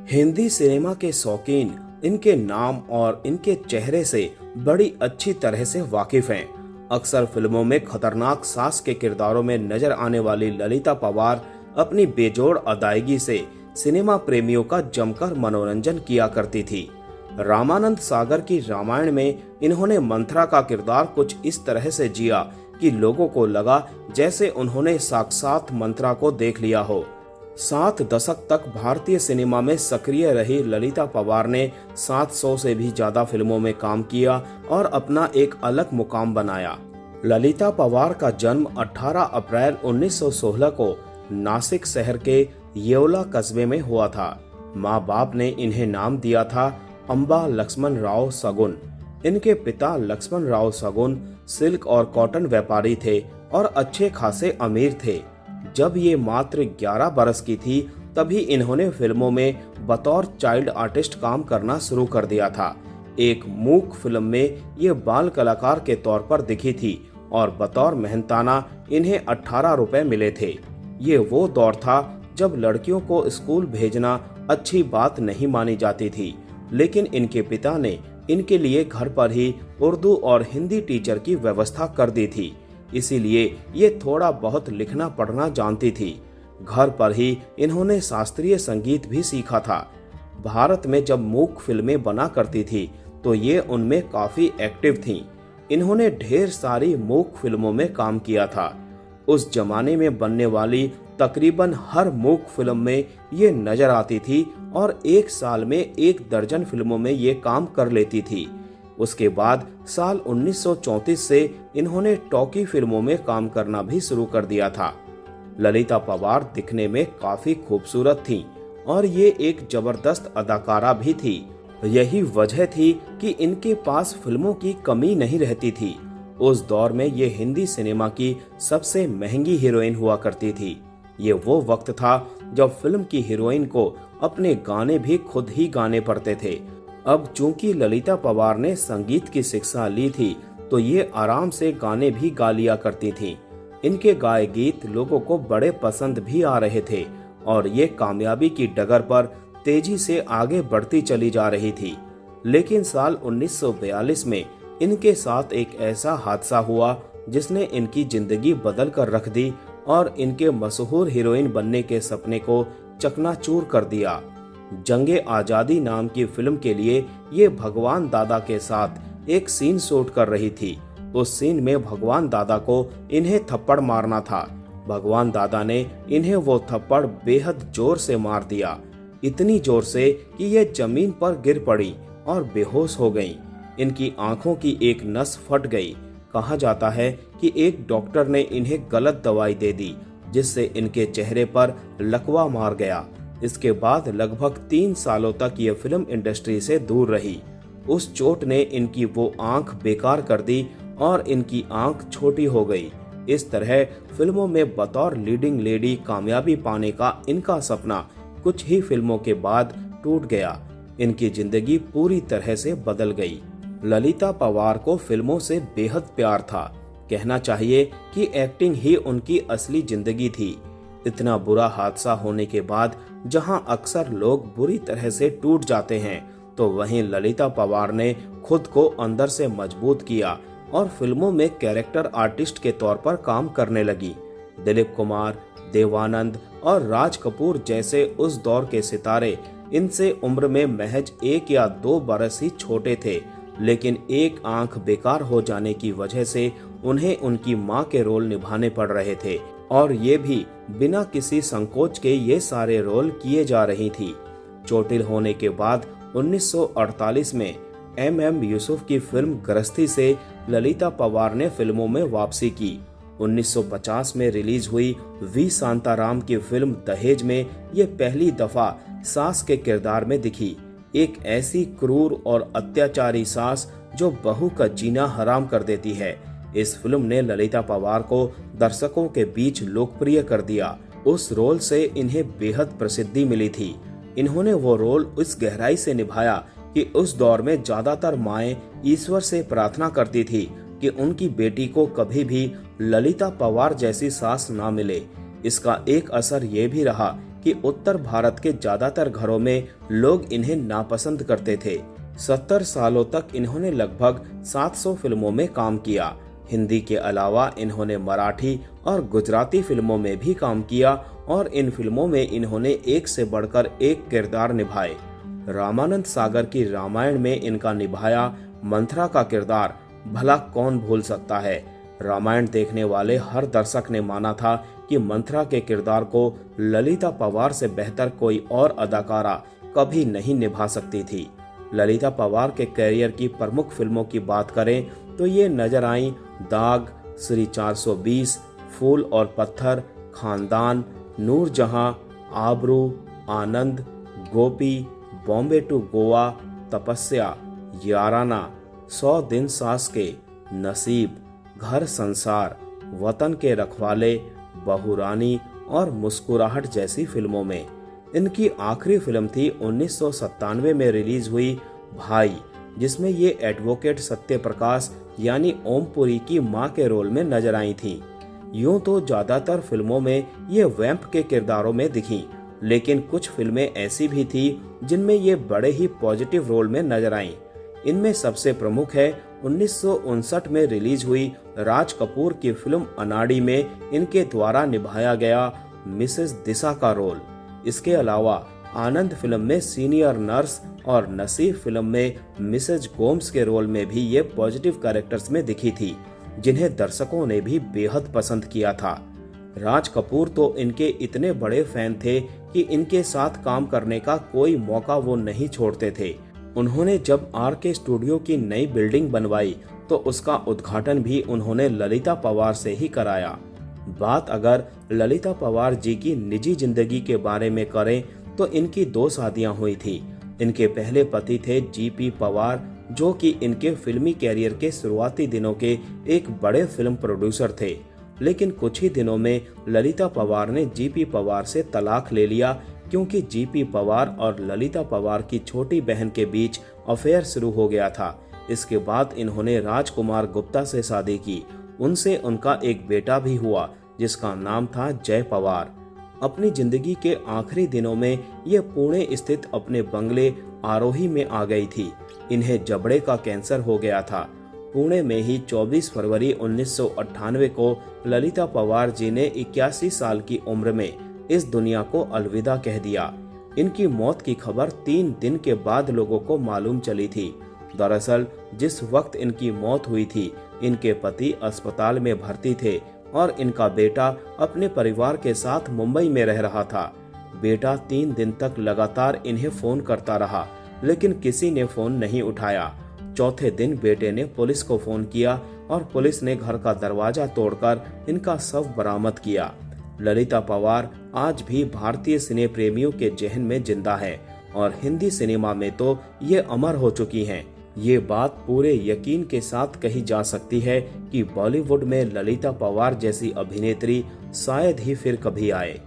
Hindi cinema के शौकीन इनके नाम और इनके चेहरे से बड़ी अच्छी तरह से वाकिफ हैं। अक्सर फिल्मों में खतरनाक सास के किरदारों में नजर आने वाली ललिता पवार अपनी बेजोड़ अदायगी से सिनेमा प्रेमियों का जमकर मनोरंजन किया करती थी। रामानंद सागर की रामायण में इन्होंने मंथरा का किरदार कुछ इस तरह से जिया कि लोगों को लगा जैसे उन्होंने साक्षात मंथरा को देख लिया हो। 7 दशक तक भारतीय सिनेमा में सक्रिय रही ललिता पवार ने 700 से भी ज्यादा फिल्मों में काम किया और अपना एक अलग मुकाम बनाया। ललिता पवार का जन्म 18 अप्रैल 1916 को नासिक शहर के येवला कस्बे में हुआ था। माँ बाप ने इन्हें नाम दिया था अंबा लक्ष्मण राव सगुन। इनके पिता लक्ष्मण राव सगुन सिल्क और कॉटन व्यापारी थे और अच्छे खासे अमीर थे। जब ये मात्र 11 बरस की थी तभी इन्होंने फिल्मों में बतौर चाइल्ड आर्टिस्ट काम करना शुरू कर दिया था। एक मूक फिल्म में ये बाल कलाकार के तौर पर दिखी थी और बतौर मेहनताना इन्हें 18 रुपए मिले थे। ये वो दौर था जब लड़कियों को स्कूल भेजना अच्छी बात नहीं मानी जाती थी, लेकिन इनके पिता ने इनके लिए घर पर ही उर्दू और हिंदी टीचर की व्यवस्था कर दी थी। इसीलिए ये थोड़ा बहुत लिखना पढ़ना जानती थी। घर पर ही इन्होंने शास्त्रीय संगीत भी सीखा था। भारत में जब मूक फिल्में बना करती थी तो ये उनमें काफी एक्टिव थीं। इन्होंने ढेर सारी मूक फिल्मों में काम किया था। उस जमाने में बनने वाली तकरीबन हर मूक फिल्म में ये नजर आती थी और एक साल में 1 दर्जन फिल्मों में ये काम कर लेती थी। उसके बाद साल 1934 से इन्होंने टॉकी फिल्मों में काम करना भी शुरू कर दिया था। ललिता पवार दिखने में काफी खूबसूरत थीं और ये एक जबरदस्त अदाकारा भी थी। यही वजह थी कि इनके पास फिल्मों की कमी नहीं रहती थी। उस दौर में ये हिंदी सिनेमा की सबसे महंगी हीरोइन हुआ करती थी। ये वो वक्त था जब फिल्म की हीरोइन को अपने गाने भी खुद ही गाने पड़ते थे। अब चूंकि ललिता पवार ने संगीत की शिक्षा ली थी तो ये आराम से गाने भी गा लिया करती थीं। इनके गाए गीत लोगों को बड़े पसंद भी आ रहे थे और ये कामयाबी की डगर पर तेजी से आगे बढ़ती चली जा रही थी। लेकिन साल 1942 में इनके साथ एक ऐसा हादसा हुआ जिसने इनकी जिंदगी बदल कर रख दी और इनके मशहूर हीरोइन बनने के सपने को चकनाचूर कर दिया। जंगे आजादी नाम की फिल्म के लिए ये भगवान दादा के साथ एक सीन शूट कर रही थी। उस सीन में भगवान दादा को इन्हें थप्पड़ मारना था। भगवान दादा ने इन्हें वो थप्पड़ बेहद जोर से मार दिया, इतनी जोर से कि ये जमीन पर गिर पड़ी और बेहोश हो गईं। इनकी आंखों की एक नस फट गई। कहा जाता है कि एक डॉक्टर ने इन्हें गलत दवाई दे दी जिससे इनके चेहरे पर लकवा मार गया। इसके बाद लगभग 3 सालों तक ये फिल्म इंडस्ट्री से दूर रही। उस चोट ने इनकी वो आंख बेकार कर दी और इनकी आंख छोटी हो गई। इस तरह फिल्मों में बतौर लीडिंग लेडी कामयाबी पाने का इनका सपना कुछ ही फिल्मों के बाद टूट गया। इनकी जिंदगी पूरी तरह से बदल गई। ललिता पवार को फिल्मों से बेहद प्यार था। कहना चाहिए कि एक्टिंग ही उनकी असली जिंदगी थी। इतना बुरा हादसा होने के बाद जहां अक्सर लोग बुरी तरह से टूट जाते हैं तो वहीं ललिता पवार ने खुद को अंदर से मजबूत किया और फिल्मों में कैरेक्टर आर्टिस्ट के तौर पर काम करने लगी। दिलीप कुमार, देवानंद और राज कपूर जैसे उस दौर के सितारे इनसे उम्र में महज 1 या 2 बरस ही छोटे थे, लेकिन एक आंख बेकार हो जाने की वजह से उन्हें उनकी मां के रोल निभाने पड़ रहे थे और ये भी बिना किसी संकोच के ये सारे रोल किए जा रही थी। चोटिल होने के बाद 1948 में M.M. यूसुफ की फिल्म गृहस्थी से ललिता पवार ने फिल्मों में वापसी की। 1950 में रिलीज हुई वी शांताराम की फिल्म दहेज में ये पहली दफा सास के किरदार में दिखी। एक ऐसी क्रूर और अत्याचारी सास जो बहू का जीना हराम कर देती है। इस फिल्म ने ललिता पवार को दर्शकों के बीच लोकप्रिय कर दिया। उस रोल से इन्हें बेहद प्रसिद्धि मिली थी। इन्होंने वो रोल इस गहराई से निभाया कि उस दौर में ज्यादातर माएं ईश्वर से प्रार्थना करती थी कि उनकी बेटी को कभी भी ललिता पवार जैसी सास ना मिले। इसका एक असर ये भी रहा कि उत्तर भारत के ज्यादातर घरों में लोग इन्हें नापसंद करते थे। 70 सालों तक इन्होंने लगभग 700 फिल्मों में काम किया। हिंदी के अलावा इन्होंने मराठी और गुजराती फिल्मों में भी काम किया और इन फिल्मों में इन्होंने एक से बढ़कर एक किरदार निभाए। रामानंद सागर की रामायण में इनका निभाया मंथरा का किरदार भला कौन भूल सकता है। रामायण देखने वाले हर दर्शक ने माना था कि मंथरा के किरदार को ललिता पवार से बेहतर कोई और अदाकारा कभी नहीं निभा सकती थी। ललिता पवार के कैरियर की प्रमुख फिल्मों की बात करें तो ये नजर आई दाग, श्री 420, फूल और पत्थर, खानदान, नूरजहां, आबरू, आनंद, गोपी, बॉम्बे टू गोवा, तपस्या, याराना, 100 दिन सास के, नसीब, घर संसार, वतन के रखवाले, बहुरानी और मुस्कुराहट जैसी फिल्मों में। इनकी आखिरी फिल्म थी 1997 में रिलीज हुई भाई, जिसमें ये एडवोकेट सत्य प्रकाश यानी ओमपुरी की मां के रोल में नजर आई थी। यूं तो ज्यादातर फिल्मों में ये वैम्प के किरदारों में दिखी, लेकिन कुछ फिल्में ऐसी भी थी जिनमें ये बड़े ही पॉजिटिव रोल में नजर आईं। इनमें सबसे प्रमुख है 1959 में रिलीज हुई राज कपूर की फिल्म अनाड़ी में इनके द्वारा निभाया गया मिसेस दिशा का रोल। इसके अलावा आनंद फिल्म में सीनियर नर्स और नसीब फिल्म में मिसेज गोम्स के रोल में भी ये पॉजिटिव कैरेक्टर्स में दिखी थी, जिन्हें दर्शकों ने भी बेहद पसंद किया था। राज कपूर तो इनके इतने बड़े फैन थे कि इनके साथ काम करने का कोई मौका वो नहीं छोड़ते थे। उन्होंने जब RK स्टूडियो की नई बिल्डिंग बनवाई तो उसका उद्घाटन भी उन्होंने ललिता पवार से ही कराया। बात अगर ललिता पवार जी की निजी जिंदगी के बारे में करें तो इनकी 2 शादियां हुई थी। इनके पहले पति थे GP पवार, जो कि इनके फिल्मी कैरियर के शुरुआती दिनों के एक बड़े फिल्म प्रोड्यूसर थे। लेकिन कुछ ही दिनों में ललिता पवार ने GP पवार से तलाक ले लिया, क्योंकि GP पवार और ललिता पवार की छोटी बहन के बीच अफेयर शुरू हो गया था। इसके बाद इन्होंने राजकुमार गुप्ता से शादी की। उनसे उनका एक बेटा भी हुआ जिसका नाम था जय पवार। अपनी जिंदगी के आखिरी दिनों में ये पुणे स्थित अपने बंगले आरोही में आ गई थी। इन्हें जबड़े का कैंसर हो गया था। पुणे में ही 24 फरवरी 1998 को ललिता पवार जी ने 81 साल की उम्र में इस दुनिया को अलविदा कह दिया। इनकी मौत की खबर 3 दिन के बाद लोगों को मालूम चली थी। दरअसल जिस वक्त इनकी मौत हुई थी, इनके पति अस्पताल में भर्ती थे और इनका बेटा अपने परिवार के साथ मुंबई में रह रहा था। बेटा 3 दिन तक लगातार इन्हें फोन करता रहा, लेकिन किसी ने फोन नहीं उठाया। चौथे दिन बेटे ने पुलिस को फोन किया और पुलिस ने घर का दरवाजा तोड़कर इनका शव बरामद किया। ललिता पवार आज भी भारतीय सिने प्रेमियों के जहन में जिंदा है और हिंदी सिनेमा में तो ये अमर हो चुकी हैं। ये बात पूरे यकीन के साथ कही जा सकती है कि बॉलीवुड में ललिता पवार जैसी अभिनेत्री शायद ही फिर कभी आए।